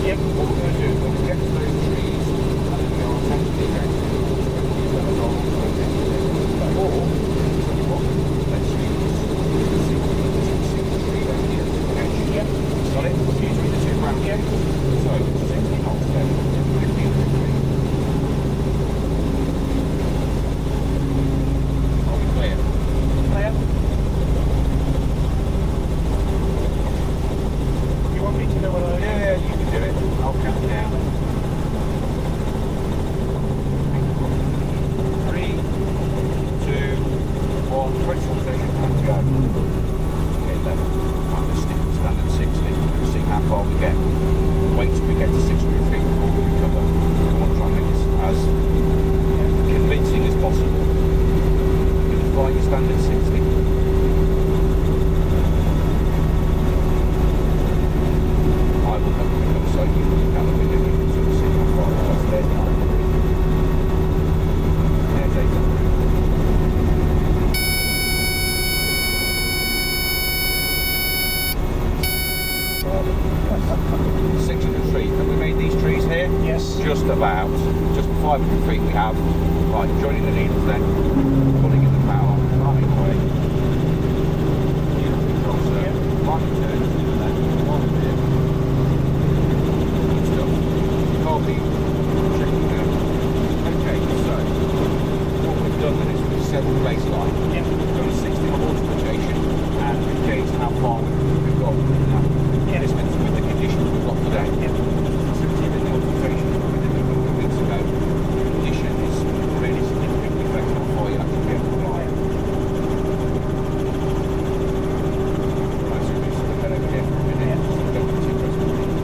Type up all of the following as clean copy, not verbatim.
Yep. What we're going to do is when we get to those trees, and then we'll attempt to get to those on or tell you what, let's use the single tree down here. Okay. Yep. Got it? Use the two round. Yep. So 60 knots then, 15 degrees. Are we clear? Clear. You want me to know what I... Yeah, you can do it. I'll count down. 3, 2, 1. 21 seconds and go. Okay, 11. I'm going to stick to standard 60. We'll see how far we get. Wait till we get to 600 feet before we recover. We want to try and make this as convincing as possible. You're going to fly your standard 60. I will have a window so you can have a window you can sort of see how far it goes. There's 9 degrees. There's 8 degrees. Well, 600 feet. Have we made these trees here? Yes. Just about. Just 500 feet we have. Right, joining the needles then. Pulling in the power. Arming away. Control circle. Right turn. Left. One here. Good stuff. Copy. Checking down. Okay, so what we've done then is we've set the baseline. Yep. We've done a 60 knot auto rotation and we've gauged how far we've got now. Yep. Distance with the conditions we've got today. Yep. So in the auto rotation that we did a couple of weeks ago, the condition is really significantly better before you actually get to fly. Right, so we're just going to head over here for a minute. So we don't get too close to the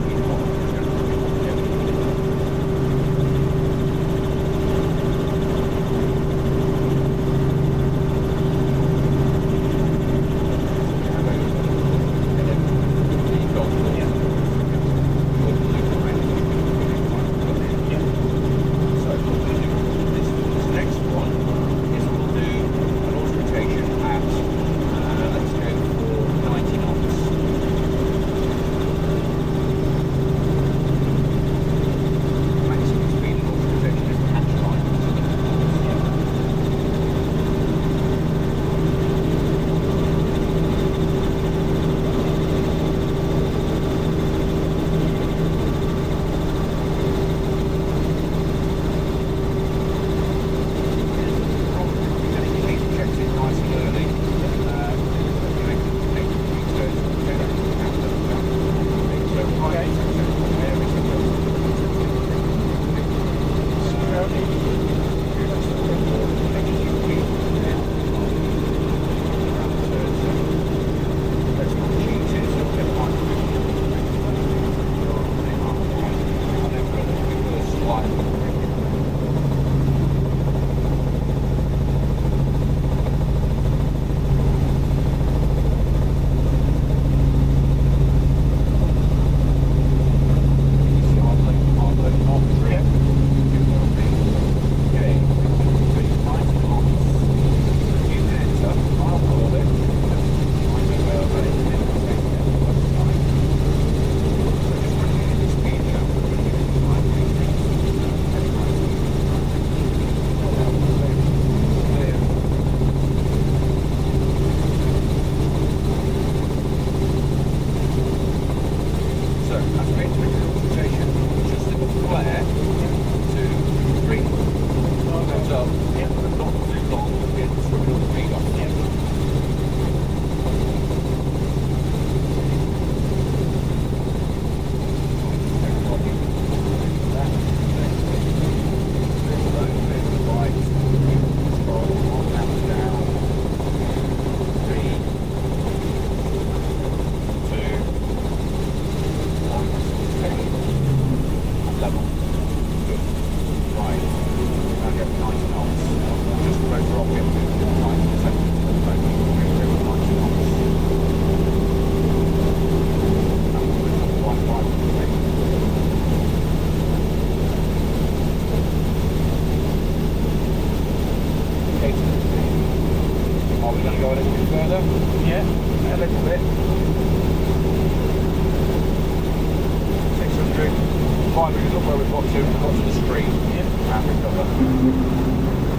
finally, look where we've got to. We've got to the street. Yeah. And we've got the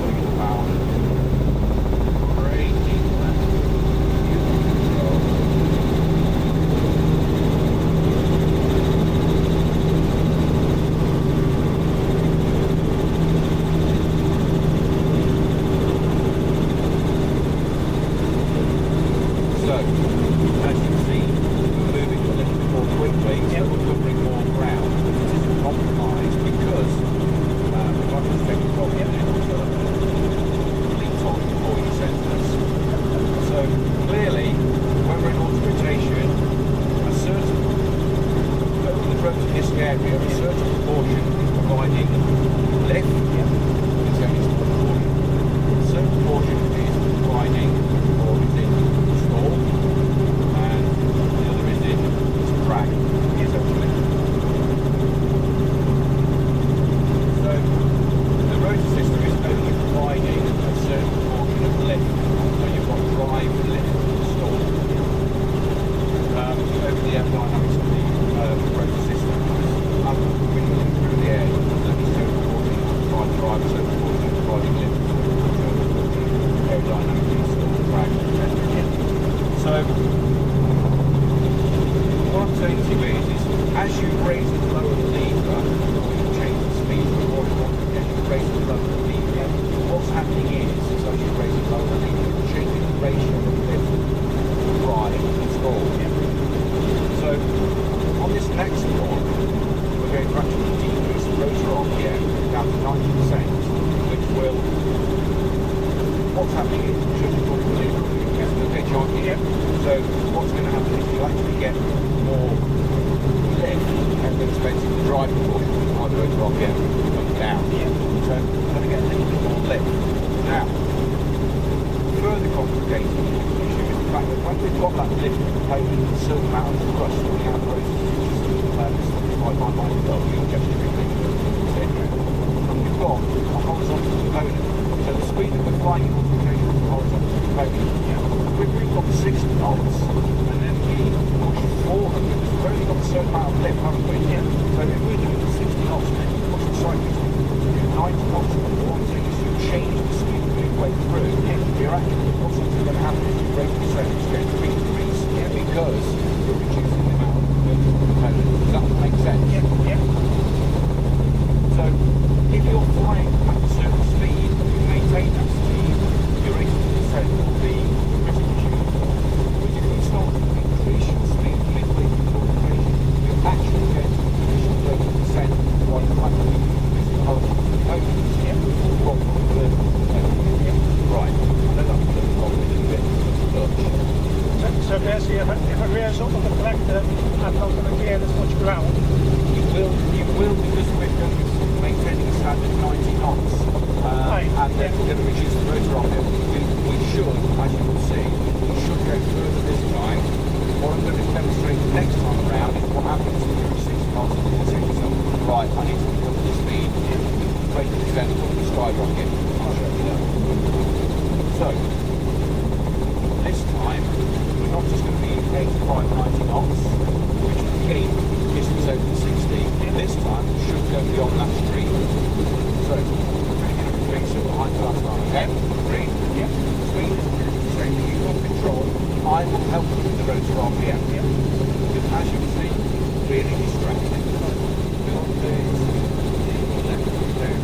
putting it about 18 left. So, as you can see, we're moving a little bit more quickly, so we're covering more ground. This isn't compromised because we've got to take the problem into lead on before you sensors. So, clearly, when we're in autorotation, a certain, over the road to this area, a certain proportion is providing lift, it's going to proportion. A certain portion is providing or is in stall, and the other is in drag. Is actually. So the rotor system is only providing a certain portion of lift. So you've got drive, lift, stall. Over the aerodynamics of the rotor system, as wind through the air, there's only a certain portion of drive, a certain portion of providing lift, aerodynamics, stall, drag, etc. So what I'm saying to you is as you raise and lower the lever, you change the speed of what you want to get, you raise and lower the lever. What's happening is as you raise and lower the lever, you're changing the ratio of lift, drive, and stall. So on this next one, we're going to actually decrease the rotor RPM down to 90%, which will, what's happening is you're going to get the pitch on here. So what's going to happen is you actually get more lift at the expense of the drive proportion, which might go to RPM come down. So we're going to get a little bit more lift. Now, further complicating the issue is the fact that when we've got that lift component, a certain amount of thrust coming out of the rotor, you're gesturing and we've got a horizontal component. So the speed that we're flying in autorotation is a horizontal component. We've got 60 knots, and then we push 400. We've only got a certain amount of lift, haven't we? So if we're doing 60 knots, and then you push the cyclist to do 90 knots, what I'm saying is you change the speed midway through. You're actually, what's going to happen is your rate percentage is going to increase because you're reducing the amount of vertical component. Does that make sense? So if you're flying at a certain speed, you maintain that speed, your 80% will be pretty achievable. But if you start to increase your speed midway through the operation, you're actually going to increase your 80% while you're actually increasing the horizontal components. Right. I know that's a little bit Dutch. So basically, if I raise up on the collector, I'm not going to gain as much ground. You will because we're going to be maintaining a standard 90 knots. And then we're going to reduce the rotor on it. We should, as you will see, we should go further this time. What I'm going to demonstrate next time around is what happens if you're 60 knots and you say to yourself, right, I need to recover the speed, break the descent, put the skyrocket. I'll show you that. So, this time, we're not just going to be 85, 90 knots, which again, distance over the 60. This time, we should go beyond that street. So, bring some behind the last time. Okay? Green? Yeah. Green. So, you got control. I will help you with the rotor RPM. Yeah. Because as you can see, really distracting. Build this, left, down,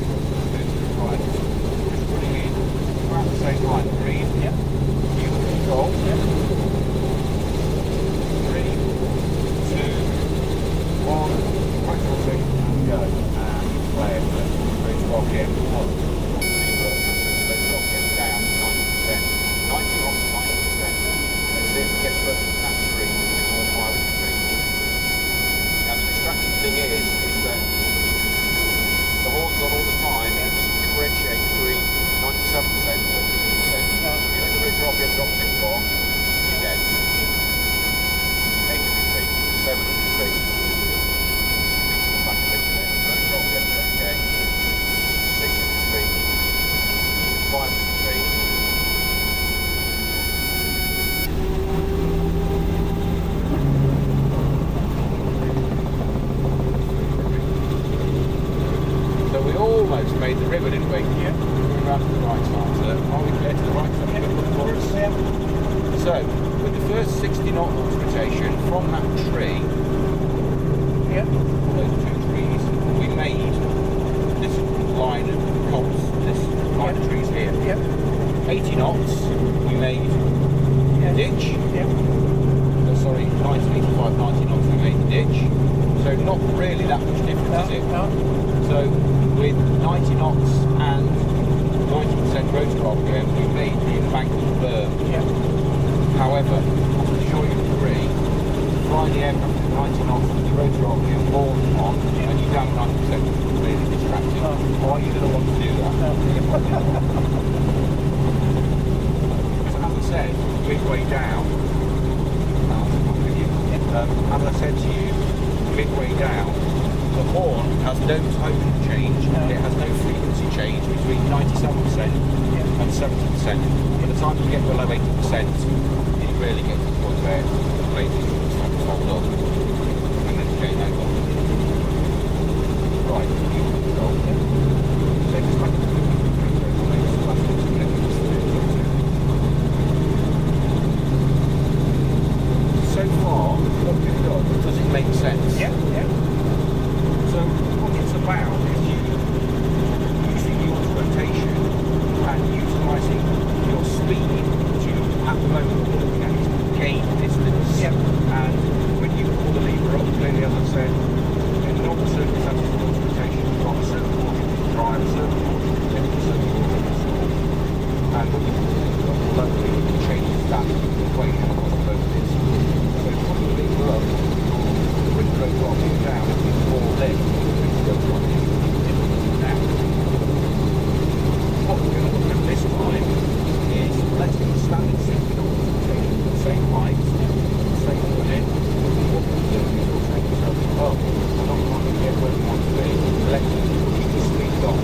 right. Just putting in, around the same line, green. made the river, didn't we? Yeah. Going round to the right starter. Are we clear to the right starter? Yeah. Look for us. Yeah. So, with the first 60 knot rotation from that tree, Yeah. those two trees, we made this line of copse, this line of trees here. Yeah. 80 knots, we made Yeah. a ditch. Yeah. Sorry, 85, 90 knots, we made the ditch. So not really that much difference, is it? No. So with 90 knots and 90% rotor RPM, we made the embankment berm. Yeah. However, I'm sure you agree, flying the aircraft at 90 knots with the rotor RPM all on, and you're down 90%, is really distracting. Oh. Are you going to want to do that? No. So as I said, midway down, as I said to you, midway down, the horn has no tone change, it has no frequency change between 97% and 70%. By the time you get below 80%, it really gets to the point where the blade is starting to fold up, and then it's game over. Right, you control. Take us back to the so far, what we've done, does it make sense? Yeah. Yeah. So what it's about is you using your rotation and utilising your speed to, at the moment, what we're looking at is gain distance. Yeah. And when you pull the lever up, clearly, as I said, in normal circumstances of rotation, you've got a certain portion to drive, a certain portion to tip, a certain portion to stall. And when you pull the lever up, locally, you can change that equation across both this. So put the lever up, the wind goes dropping down, it's more lift, the wind goes dropping down. What we're going to look at this time is, let's do a standard 60 knot rotation, the same height, the same running. What we'll do is we'll take ourselves up, we're not going to get where we want to be, let's push the speed up.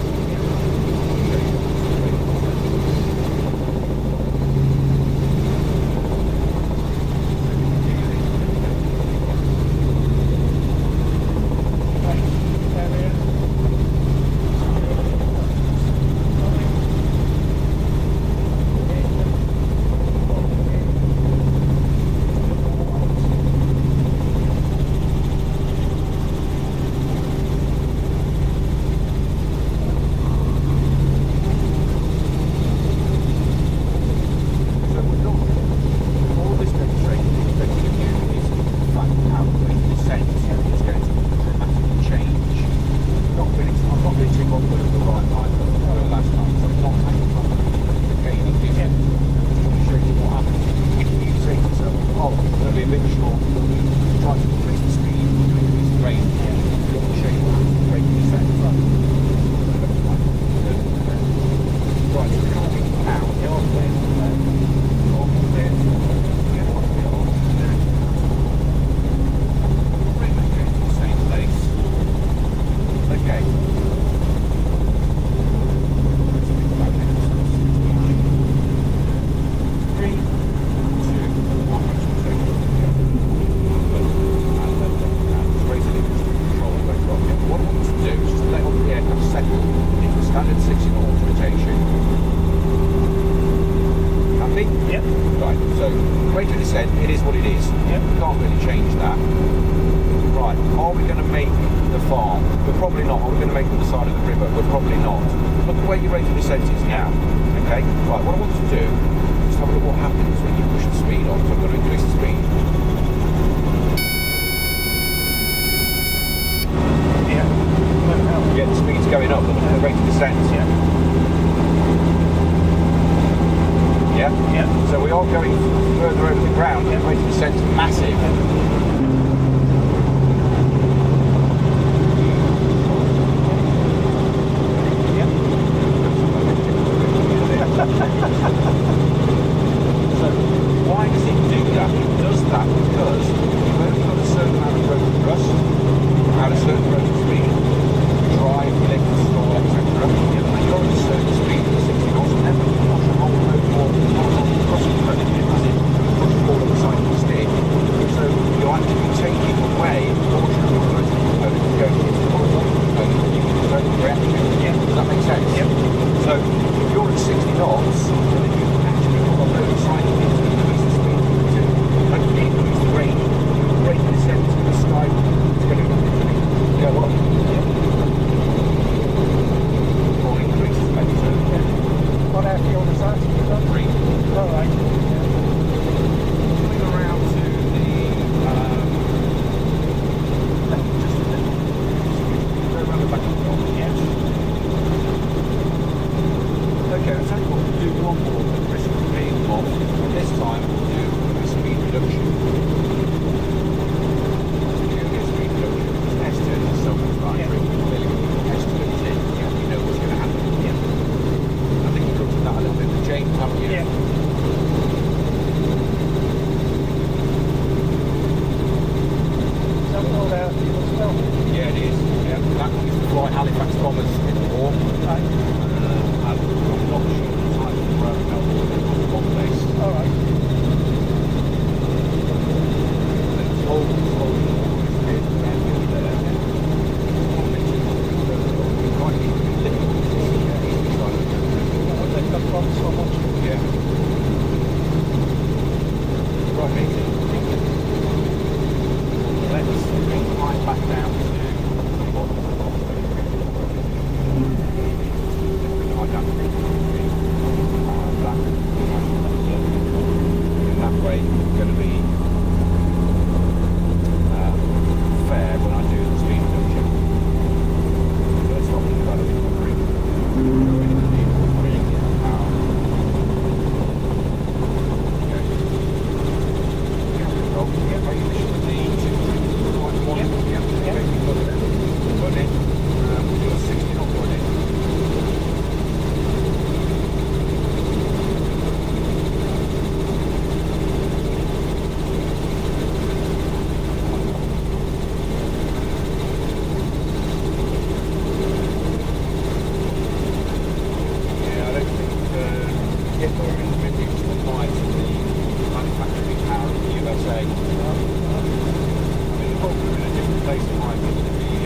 reason why we need to be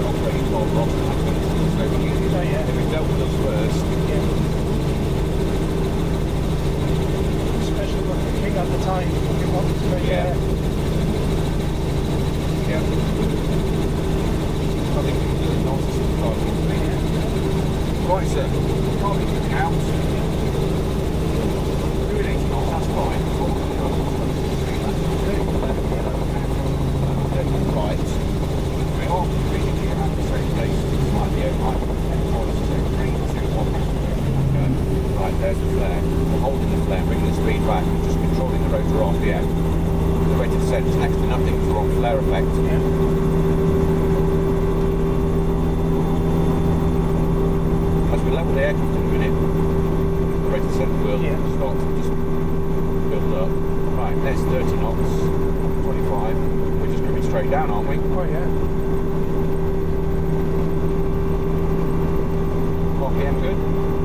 operating while we're on the happens. So Oh, yeah. if it dealt with us first, Yeah. Especially with the king at the time, we wanted to make yeah. I think we can do it nonsense in the car. Right, sir. Can't leave the house. Doing it, that's fine. Right. We are completely at the same place. Slightly over. Right, there's the flare. We're holding the flare, bringing the speed back, just controlling the rotor RPM. The rate of descent is next to nothing for wrong flare effect. As we level the aircraft in a minute, the rate of descent will start to just build up. Right, there's 30 knots, 25. We're just coming straight down, aren't we? Oh, yeah. RPM good?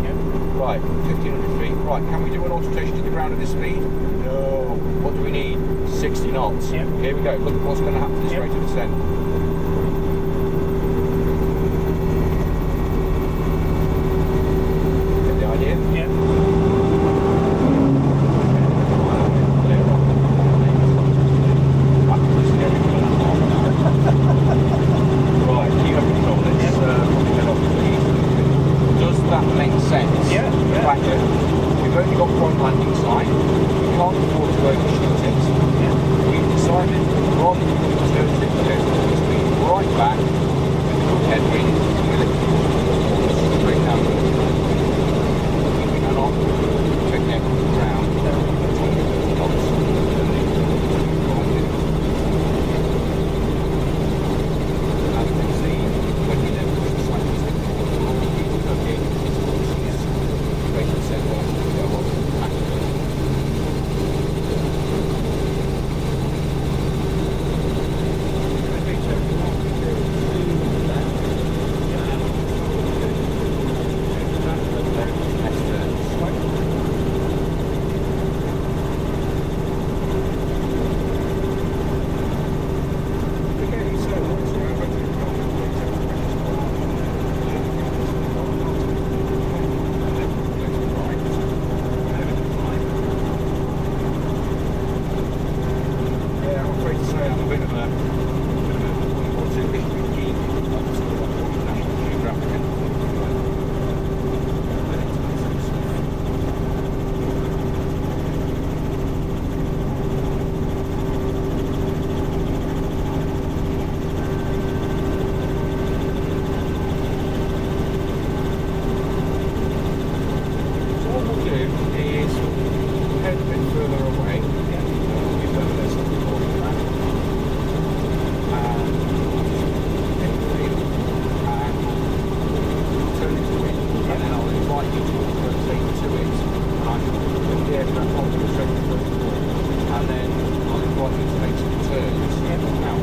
Yeah. Right, 1500 feet. Right, can we do an altercation to the ground at this speed? No. What do we need? 60 knots. Yep. Here we go. Look at what's going to happen to this rate of descent. Get the idea? Yeah. Right, you have control this. Head off, please. Does that make sense? Yeah, The yeah. fact that we've only got one landing site, we can't afford to overshoot it. We've decided rather than turn it to speed right back with a good headwind with it straight down. We cannot check the aircraft ground at 20 knots. As you can see, when you then push the slightly rate of descent will go up actively. Yeah, I'm afraid to say I'm a bit of a what's it, history geek. I'm sort of like National Geographic and so what we'll do is head a bit further away. Give them a list of that. And hit the wheel and turn it to wind. And then I'll invite you to rotate to it. And I shall put the aircraft on the straight to the wall. And then I'll invite you to make some turns. Now,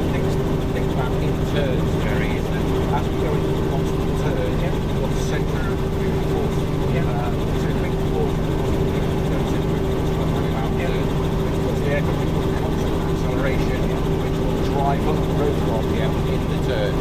think about in turns, Jerry, isn't it? As we go into the constant turn, you've got the centre of the moving force. So make the force turn centre of the force by running out turn, which puts the aircraft into constant acceleration, which will drive up the rotor RPM in the turn.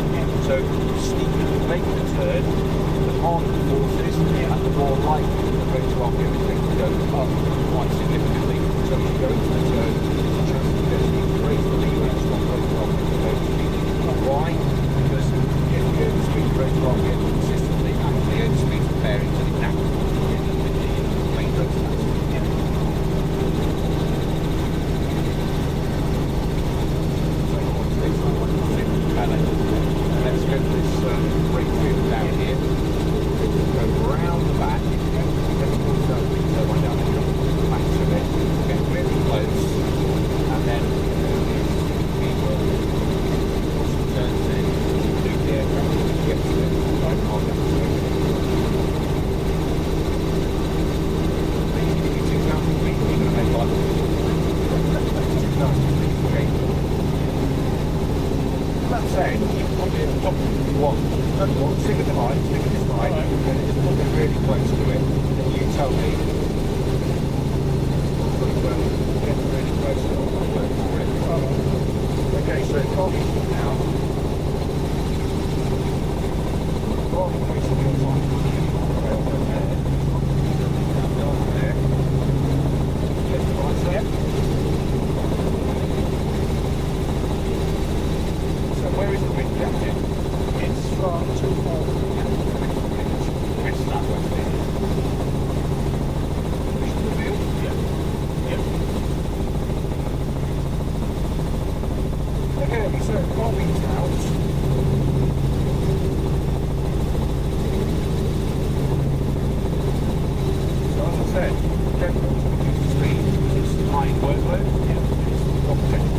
So the steeper you make the turn, the harder the force is, and the more likely the rotor RPM is going to go up quite significantly. So as you go into the turn, there's a chance that you're going to need to raise the lever and stop rotor RPM overspeeding. Why? Because if you overspeed the rotor RPM consistently, actually overspeeds the bearing to the gap in the main rotor axis. Let's go to this brake field down here. Go round the back. Let's put that turbine down there. Back to it. Get really close. And then we will push the turns in. Do the aircraft. Get to it. Right on that straight. Maybe give you 2,000 feet. You're going to make like 2,000 feet. Okay. That said, you can probably at the top of the one. Stick at the line, stick at this line, and just put it really close to it. And you tell me. Get really close to it. I'll go for it. Okay, So probably now. Probably waiting for your time to over there. Down there. Left to right there. So where is the wind jacket? It's from 240. West that west there. Push to the field? Yeah. Okay, so car wings out. So as I said, careful to reduce the speed because it's high workload. Yeah. It's got potential